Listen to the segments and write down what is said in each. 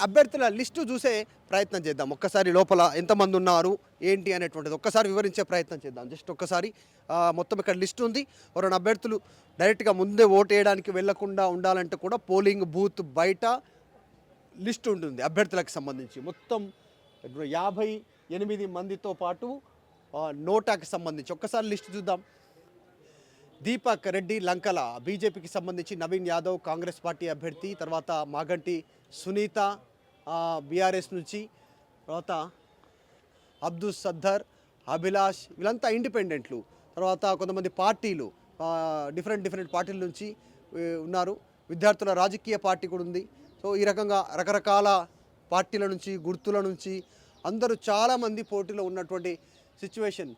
అభ్యర్థుల లిస్టు చూసే ప్రయత్నం చేద్దాం. ఒక్కసారి లోపల ఎంతమంది ఉన్నారు ఏంటి అనేటువంటిది ఒక్కసారి వివరించే ప్రయత్నం చేద్దాం. జస్ట్ ఒక్కసారి మొత్తం ఇక్కడ లిస్ట్ ఉంది. ఎవరైనా అభ్యర్థులు డైరెక్ట్గా ముందే ఓటు వేయడానికి వెళ్లకుండా ఉండాలంటే కూడా పోలింగ్ బూత్ బయట లిస్ట్ ఉంటుంది అభ్యర్థులకు సంబంధించి. మొత్తం 58 మందితో పాటు నోటాకి సంబంధించి ఒక్కసారి లిస్ట్ చూద్దాం. దీపక్ రెడ్డి లంకల బీజేపీకి సంబంధించి, నవీన్ యాదవ్ కాంగ్రెస్ పార్టీ అభ్యర్థి, తర్వాత మాగంటి సునీత బీఆర్ఎస్ నుంచి, తర్వాత అబ్దుల్ సద్దర్, అభిలాష్, వీళ్ళంతా ఇండిపెండెంట్లు. తర్వాత కొంతమంది పార్టీలు డిఫరెంట్ పార్టీల నుంచి ఉన్నారు. విద్యార్థుల రాజకీయ పార్టీ కూడా ఉంది. సో ఈ రకంగా రకరకాల పార్టీల నుంచి, గుర్తుల నుంచి అందరూ చాలామంది పోటీలో ఉన్నటువంటి సిచ్యువేషన్.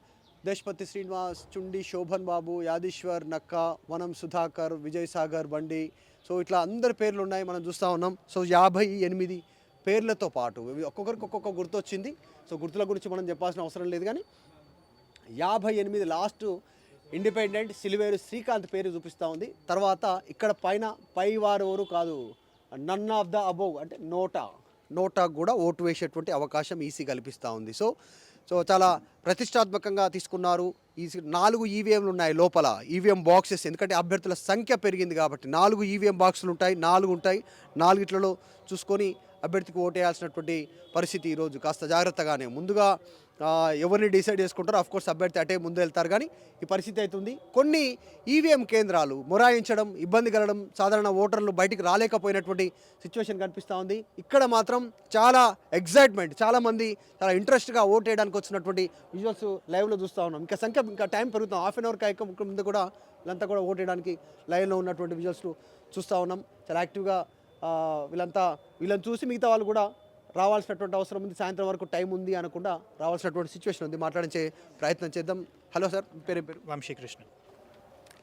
దేశపతి శ్రీనివాస్, చుండి శోభన్ బాబు, యాదీశ్వర్ నక్క, వనం సుధాకర్, విజయ్ సాగర్ బండి, సో ఇట్లా అందరి పేర్లు ఉన్నాయి మనం చూస్తూ ఉన్నాం. సో 58 పేర్లతో పాటు ఒక్కొక్కరికి ఒక్కొక్క గుర్తు వచ్చింది. సో గుర్తుల గురించి మనం చెప్పాల్సిన అవసరం లేదు, కానీ 58 లాస్ట్ ఇండిపెండెంట్ సిలివేరు శ్రీకాంత్ పేరు చూపిస్తూ ఉంది. తర్వాత ఇక్కడ పై వారు ఎవరు కాదు, నన్ ఆఫ్ ద అబోవ్ అంటే నోటా కూడా ఓటు వేసేటువంటి అవకాశం ఈసీ కల్పిస్తూ ఉంది. సో చాలా ప్రతిష్టాత్మకంగా తీసుకున్నారు. ఈ 4 ఈవీఎంలు ఉన్నాయి లోపల, ఈవీఎం బాక్సెస్. ఎందుకంటే అభ్యర్థుల సంఖ్య పెరిగింది కాబట్టి 4 ఈవీఎం బాక్సులు ఉంటాయి, 4 ఉంటాయి. 4గిట్లలో చూసుకొని అభ్యర్థికి ఓటేయాల్సినటువంటి పరిస్థితి ఈరోజు. కాస్త జాగ్రత్తగానే ముందుగా ఎవరిని డిసైడ్ చేసుకుంటారో అఫ్కోర్స్ అభ్యర్థి అటే ముందు వెళ్తారు, కానీ ఈ పరిస్థితి అవుతుంది. కొన్ని ఈవీఎం కేంద్రాలు మొరాయించడం, ఇబ్బంది కలగడం, సాధారణ ఓటర్లు బయటికి రాలేకపోయినటువంటి సిచ్యువేషన్ కనిపిస్తూ ఉంది. ఇక్కడ మాత్రం చాలా ఎగ్జైట్మెంట్, చాలామంది చాలా ఇంట్రెస్ట్గా ఓట్ వేయడానికి వచ్చినటువంటి విజువల్స్ లైవ్లో చూస్తూ ఉన్నాం. ఇంకా టైం పెరుగుతాం, హాఫ్ అన్ అవర్ కాయక ముందు కూడా వీళ్ళంతా కూడా ఓట్ వేయడానికి లైవ్లో ఉన్నటువంటి విజువల్స్ చూస్తూ ఉన్నాం. చాలా యాక్టివ్గా వీళ్ళని చూసి మిగతా వాళ్ళు కూడా రావాల్సినటువంటి అవసరం ఉంది. సాయంత్రం వరకు టైం ఉంది అనకుండా రావాల్సినటువంటి సిచ్యువేషన్ ఉంది. మాట్లాడించే ప్రయత్నం చేద్దాం. హలో సార్, మీ పేరు? వంశీకృష్ణ.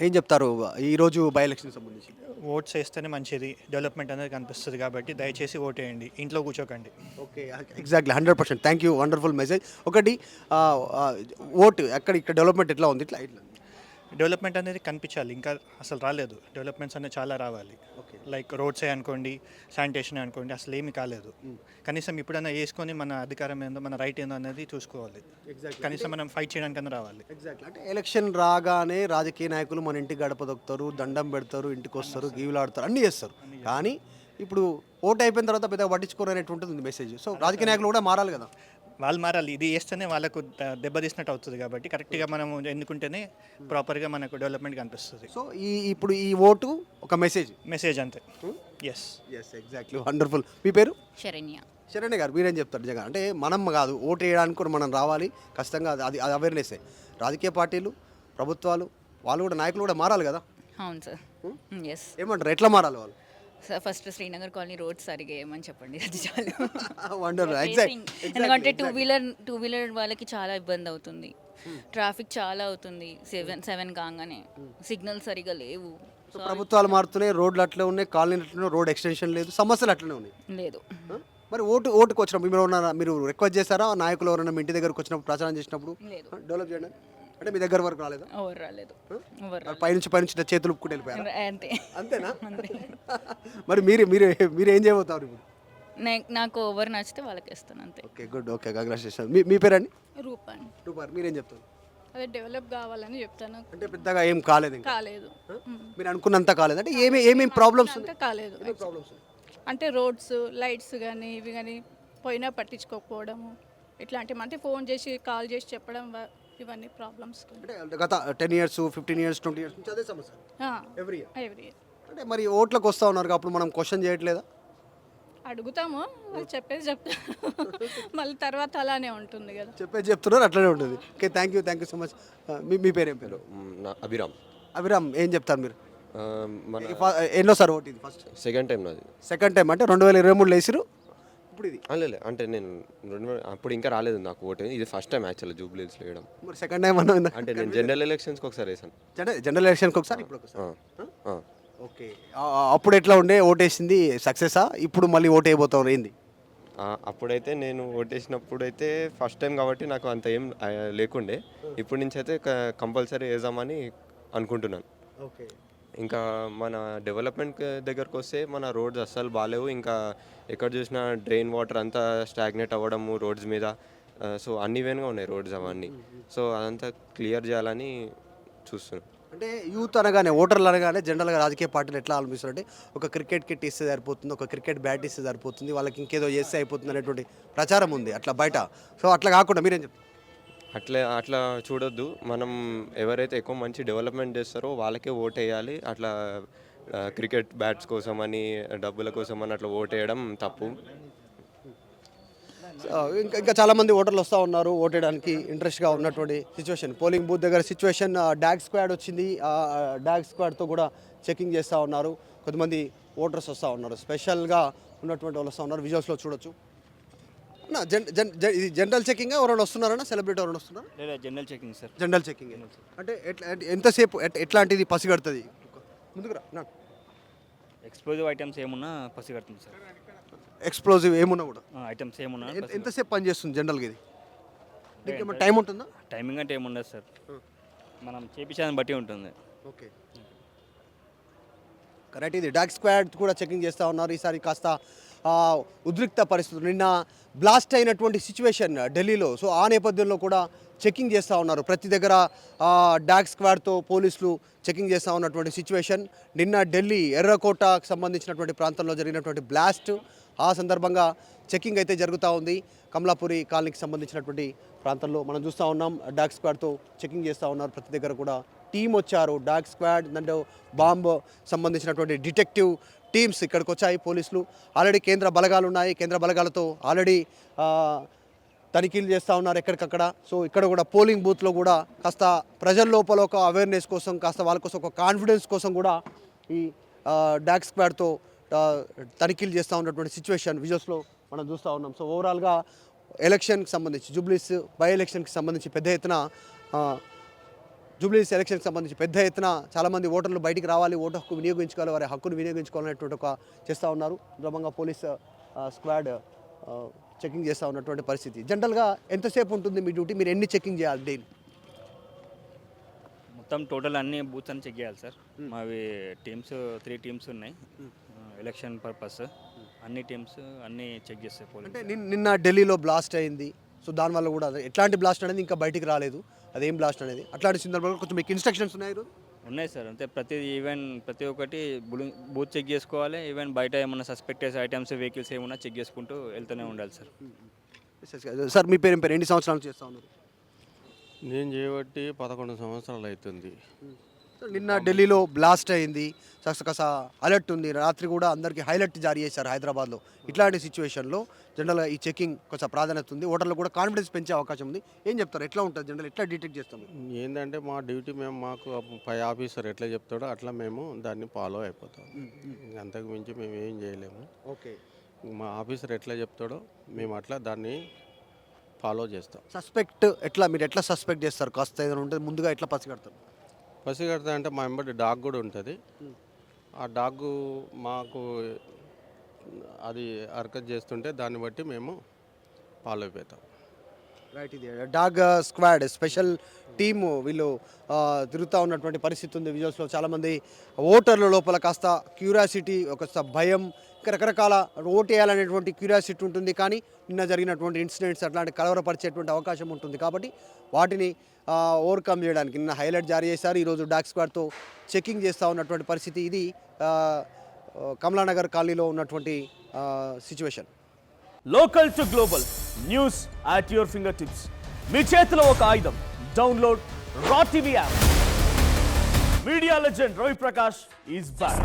ఏం చెప్తారు ఈరోజు బై ఎలక్షన్ సంబంధించి? ఓట్స్ వేస్తేనే మంచిది, డెవలప్మెంట్ అనేది కనిపిస్తుంది కాబట్టి దయచేసి ఓట్ వేయండి, ఇంట్లో కూర్చోకండి. Okay, exactly 100%. Thank you, wonderful message. ఒకటి ఓటు ఇక్కడ డెవలప్మెంట్ ఎట్లా ఉంది? ఇట్లా డెవలప్మెంట్ అనేది కనిపించాలి, ఇంకా అసలు రాలేదు. డెవలప్మెంట్స్ అనేది చాలా రావాలి. లైక్ రోడ్సే అనుకోండి, శానిటేషన్ అనుకోండి, అసలు ఏమీ కాలేదు. కనీసం ఇప్పుడైనా వేసుకొని మన అధికారం ఏందో, మన రైట్ ఏందో అనేది చూసుకోవాలి. కనీసం మనం ఫైట్ చేయడానికన్నా రావాలి. ఎగ్జాక్ట్లీ. అంటే ఎలక్షన్ రాగానే రాజకీయ నాయకులు మన ఇంటికి గడప దొక్కుతారు, దండం పెడతారు, ఇంటికి వస్తారు, గీవులాడతారు, అన్నీ చేస్తారు. కానీ ఇప్పుడు ఓటు అయిపోయిన తర్వాత పెద్దగా పట్టించుకోరు అనేటువంటిది మెసేజ్. సో రాజకీయ నాయకులు కూడా మారాలి కదా. వాళ్ళు మారాలి. ఇది వేస్తేనే వాళ్ళకు దెబ్బతీసినట్టు అవుతుంది కాబట్టి కరెక్ట్గా మనం ఎన్నుకుంటేనే ప్రాపర్గా మనకు డెవలప్మెంట్ కనిపిస్తుంది. సో ఇప్పుడు ఈ ఓటు ఒక మెసేజ్ అంతే. Yes exactly, wonderful. మీ పేరు? శరణ్య గారు, మీరేం చెప్తారు? నిజంగా అంటే మనం కాదు, ఓటు వేయడానికి కూడా మనం రావాలి ఖచ్చితంగా. అది అవేర్నెస్. రాజకీయ పార్టీలు, ప్రభుత్వాలు, వాళ్ళు కూడా, నాయకులు కూడా మారాలి కదా. అవును సార్. ఎస్. ఏమంటారు, ఎట్లా మారాలి వాళ్ళు? Sir first Srinagar colony road సరిగా ఏమని చెప్పండి, అది చాలు. ఎందుకంటే టూ వీలర్ వాళ్ళకి చాలా ఇబ్బంది అవుతుంది, ట్రాఫిక్ చాలా అవుతుంది. 7 కాగానే సిగ్నల్ సరిగా లేవు. ప్రభుత్వాలు మారుతున్నాయి, రోడ్లు అట్లే ఉన్నాయి, కాలనీలు అట్లనే, రోడ్ ఎక్స్టెన్షన్ లేదు, సమస్యలు అట్లనే ఉన్నాయి. లేదు. మరి ఓటుకు వచ్చినప్పుడు మీరు రిక్వెస్ట్ చేశారా? నాయకులు ఎవరైనా మీ ఇంటి దగ్గరకు వచ్చినప్పుడు, ప్రచారం చేసినప్పుడు డెవలప్ చేయండి అంటే మీ దగ్గర వరకు రాలేదా? ఎవరు రాలేదు. పైనుంచి చేతులు ఉప్పుకుంటూ వెళ్ళిపోయారు. అంతేనా? మరి మీరు ఏం చేయబోతారు ఇప్పుడు? నాకు ఎవరు నచ్చితే వాళ్ళకి ఇస్తాను అంతే. Okay, good. Okay, congratulation. మీ పేరండి? రూపాని. మీరేం చెప్తారు? అదే డెవలప్ కావాలని చెప్తాను. అంటే పెద్దగా ఏం కాలేదు? మీరు అనుకున్నంత కాలేదు అంటే ఏమేమి ప్రాబ్లమ్స్ కాలేదు. అంటే రోడ్స్, లైట్స్ కానీ ఇవి కానీ పోయినా పట్టించుకోకపోవడము, ఇట్లాంటివి అంటే ఫోన్ చేసి కాల్ చేసి చెప్పడం, ఇవన్నీ ప్రాబ్లమ్స్. అంటే గత 10 years, 15 years, 20 years నుంచి అదే సమస్య ఎవ్రీ ఇయర్. అంటే మరి ఓట్లకు వస్తూ ఉన్నారు, అప్పుడు మనం క్వశ్చన్ చేయట్లేదా? అడుగుతాము, వాళ్ళు చెప్పేది చెప్తారు, మళ్ళీ తర్వాత అలానే ఉంటుంది కదా. చెప్తున్నారు, అట్లనే ఉంటుంది. Okay, thank you so much. మీ పేరు? ఏం పేరు? అభిరామ్. ఏం చెప్తారు మీరు? ఎన్నో సార్ ఓటు? ఇది ఫస్ట్ సెకండ్ టైం నాది. సెకండ్ టైం అంటే 2023లో వేసిరు, ఇప్పుడు ఇది? లేదు, అంటే నేను అప్పుడు ఇంకా రాలేదు నాకు ఓటు. ఇది ఫస్ట్ టైం యాక్చువల్లీ జూబ్లీ హిల్స్లో వేయడం. మరి సెకండ్ టైం అన్న అంటే నేను జనరల్ ఎలక్షన్స్కి ఒకసారి వేసాను. జనరల్ ఎలక్షన్కి ఒకసారి, ఇప్పుడు ఒకసారి. ఓకే, అప్పుడు ఎట్లా ఉండే ఓటేసింది? సక్సెసా? ఇప్పుడు మళ్ళీ ఓటు వేయబోతారు ఏంది? అప్పుడైతే నేను ఓటేసినప్పుడు అయితే ఫస్ట్ టైం కాబట్టి నాకు అంత ఏం లేకుండే. ఇప్పటి నుంచి అయితే కంపల్సరీ వేద్దామని అనుకుంటున్నాను. ఓకే, ఇంకా మన డెవలప్మెంట్ దగ్గరకు వస్తే మన రోడ్స్ అస్సలు బాగాలేవు. ఇంకా ఎక్కడ చూసినా డ్రైన్ వాటర్ అంతా స్టాగ్నేట్ అవ్వడము రోడ్స్ మీద. సో అన్ఈవెన్గా ఉన్నాయి రోడ్స్ అవన్నీ. సో అదంతా క్లియర్ చేయాలని చూస్తున్నాం. అంటే యూత్ అనగానే ఓటర్లు అనగానే జనరల్గా రాజకీయ పార్టీలు ఎట్లా ఆలోచిస్తారంటే ఒక క్రికెట్ కిట్ ఇస్తే సరిపోతుంది, ఒక క్రికెట్ బ్యాట్ ఇస్తే సరిపోతుంది, వాళ్ళకి ఇంకేదో చేస్తే అయిపోతుంది అనేటువంటి ప్రచారం ఉంది అట్లా బయట. సో అట్లా కాకుండా మీరేం చెప్తారు? అట్లా చూడొద్దు. మనం ఎవరైతే ఎక్కువ మంచి డెవలప్మెంట్ చేస్తారో వాళ్ళకే ఓట్ వేయాలి. అట్లా క్రికెట్ బ్యాట్స్ కోసమని డబ్బుల కోసమని అట్లా ఓట్ వేయడం తప్పు. ఇంకా చాలామంది ఓటర్లు వస్తూ ఉన్నారు ఓటేయడానికి ఇంట్రెస్ట్గా ఉన్నటువంటి సిచ్యువేషన్. పోలింగ్ బూత్ దగ్గర సిచ్యువేషన్, డాగ్ స్క్వాడ్ వచ్చింది. డాగ్ స్క్వాడ్తో కూడా చెకింగ్ చేస్తూ ఉన్నారు. కొంతమంది ఓటర్స్ వస్తూ ఉన్నారు, స్పెషల్గా ఉన్నటువంటి వాళ్ళు వస్తూ ఉన్నారు. విజువల్స్లో చూడొచ్చు. ఇది జనరల్ చెకింగ్ ఎవరైనా వస్తున్నారన్నా, సెలబ్రిటీ ఎవరైనా వస్తున్నారు? లేదా general checking sir. General checking అంటే ఎంతసేపు ఎట్లాంటిది పసిగడుతుంది? ముందుకురా. ఎక్స్ప్లోజివ్ ఐటమ్స్ ఏమున్నా పసిగడుతుంది సార్. ఎక్స్ప్లోజివ్ ఏమున్నా కూడా ఐటమ్స్ ఏమున్నా ఎంతసేపు పనిచేస్తుంది జనరల్గా ఇది? దీనికి ఏమైనా టైం ఉంటుందా? టైమింగ్ అంటే ఏముండదు సార్, మనం చేపించేదాన్ని బట్టి ఉంటుంది. Okay, correct. ఇది డాగ్ స్క్వాడ్ కూడా చెకింగ్ చేస్తూ ఉన్నారు. ఈసారి కాస్త ఉద్రిక్త పరిస్థితులు, నిన్న బ్లాస్ట్ అయినటువంటి సిచ్యువేషన్ ఢిల్లీలో. సో ఆ నేపథ్యంలో కూడా చెకింగ్ చేస్తూ ఉన్నారు. ప్రతి దగ్గర డాగ్ స్క్వాడ్తో పోలీసులు చెకింగ్ చేస్తూ ఉన్నటువంటి సిచ్యువేషన్. నిన్న ఢిల్లీ ఎర్రకోటకు సంబంధించినటువంటి ప్రాంతంలో జరిగినటువంటి బ్లాస్ట్, ఆ సందర్భంగా చెకింగ్ అయితే జరుగుతూ ఉంది. కమలాపురి కాలనీకి సంబంధించినటువంటి ప్రాంతంలో మనం చూస్తూ ఉన్నాం. డాగ్ స్క్వాడ్తో చెకింగ్ చేస్తూ ఉన్నారు. ప్రతి దగ్గర కూడా టీం వచ్చారు. డాగ్ స్క్వాడ్ అండ్ బాంబ్ సంబంధించినటువంటి డిటెక్టివ్ టీమ్స్ ఇక్కడికి వచ్చాయి. పోలీసులు ఆల్రెడీ కేంద్ర బలగాలు ఉన్నాయి. కేంద్ర బలగాలతో ఆల్రెడీ తనిఖీలు చేస్తూ ఉన్నారు ఎక్కడికక్కడ. సో ఇక్కడ కూడా పోలింగ్ బూత్లో కూడా కాస్త ప్రజల లోపల ఒక అవేర్నెస్ కోసం, కాస్త వాళ్ళ కోసం ఒక కాన్ఫిడెన్స్ కోసం కూడా ఈ డాగ్ స్క్వాడ్తో తనిఖీలు చేస్తూ ఉన్నటువంటి సిచ్యువేషన్ విజువల్స్లో మనం చూస్తూ ఉన్నాం. సో ఓవరాల్గా ఎలక్షన్కి సంబంధించి జూబ్లీస్ బై ఎలక్షన్కి సంబంధించి పెద్ద ఎత్తున జూబ్లీస్ ఎలక్షన్కి సంబంధించి పెద్ద ఎత్తున చాలామంది ఓటర్లు బయటికి రావాలి, ఓటు హక్కు వినియోగించుకోవాలి, వారి హక్కును వినియోగించుకోవాలనేటువంటి ఒక చేస్తూ ఉన్నారు. క్రమంగా పోలీస్ స్క్వాడ్ చెకింగ్ చేస్తూ ఉన్నటువంటి పరిస్థితి. జనరల్గా ఎంతసేపు ఉంటుంది మీ డ్యూటీ? మీరు ఎన్ని చెకింగ్ చేయాలి డైలీ? మొత్తం టోటల్ అన్ని బూత్స్ అని చెక్ చేయాలి సార్. మావి టీమ్స్ 3 టీమ్స్ ఉన్నాయి ఎలక్షన్ పర్పస్. అన్ని టీమ్స్ అన్నీ చెక్ చేస్తాయి పోలీస్. అంటే నిన్న ఢిల్లీలో బ్లాస్ట్ అయింది. సో దానివల్ల కూడా ఎట్లాంటి బ్లాస్ట్ అనేది ఇంకా బయటికి రాలేదు, అదేం బ్లాస్ట్ అనేది. అట్లాంటి సందర్భంలో కొంచెం మీకు ఇన్స్ట్రక్షన్స్ ఉన్నాయి? ఉన్నాయి సార్. అంటే ప్రతి ఒక్కటి బూత్ చెక్ చేసుకోవాలి. ఈవెన్ బయట ఏమన్నా సస్పెక్టెడ్ ఐటమ్స్ వెహికల్స్ ఏమన్నా చెక్ చేసుకుంటూ వెళ్తూనే ఉండాలి సార్. సార్ మీ పేరు ఎన్ని సంవత్సరాల నుంచి చేస్తూ ఉన్నారు? నేను చేయబట్టి 11 సంవత్సరాలు అవుతుంది. నిన్న ఢిల్లీలో బ్లాస్ట్ అయింది, కాస్త అలర్ట్ ఉంది. రాత్రి కూడా అందరికీ హైలైట్ జారీ చేశారు హైదరాబాద్లో. ఇట్లాంటి సిచ్యువేషన్లో జనరల్గా ఈ చెకింగ్ కొంచెం ప్రాధాన్యత ఉంది. ఓటర్లు కూడా కాన్ఫిడెన్స్ పెంచే అవకాశం ఉంది. ఏం చెప్తారు, ఎట్లా ఉంటుంది జనరల్, ఎట్లా డిటెక్ట్ చేస్తాం? ఏంటంటే మా డ్యూటీ మాకు పై ఆఫీసర్ ఎట్లా చెప్తాడో అట్లా మేము దాన్ని ఫాలో అయిపోతాం. అంతకు మించి మేము ఏం చేయలేము. ఓకే, మా ఆఫీసర్ ఎట్లా చెప్తాడో మేము అట్లా దాన్ని ఫాలో చేస్తాం. సస్పెక్ట్ మీరు ఎట్లా సస్పెక్ట్ చేస్తారు? కాస్త ఏదైనా ఉంటుంది ముందుగా ఎట్లా పసిగడతారు? పసిగడతా అంటే మా వెంబడి డాగ్ కూడా ఉంటుంది. ఆ డాగ్ మాకు అది హరకత్ చేస్తుంటే దాన్ని బట్టి మేము ఫాలో అయిపోతాం. రైట్, ఇది డాగ్ స్క్వాడ్ స్పెషల్ టీము వీళ్ళు తిరుగుతూ ఉన్నటువంటి పరిస్థితి ఉంది. విజువల్స్లో చాలామంది ఓటర్ల లోపల కాస్త క్యూరియాసిటీ, ఒక భయం, రకరకాల ఓటు వేయాలనేటువంటి క్యూరియాసిటీ ఉంటుంది. కానీ నిన్న జరిగినటువంటి ఇన్సిడెంట్స్ అట్లాంటి కలవరపరిచేటువంటి అవకాశం ఉంటుంది. కాబట్టి వాటిని ఓవర్కమ్ చేయడానికి నిన్న హైలైట్ జారీ చేశారు. ఈరోజు డాగ్ స్క్వాడ్తో చెకింగ్ చేస్తూ ఉన్నటువంటి పరిస్థితి. ఇది కమలానగర్ కాలనీలో ఉన్నటువంటి situation. Local to global news at your fingertips. మీ చేతిలో ఒక ఆయుధం. Download Raw TV app. Media legend Ravi Prakash is back.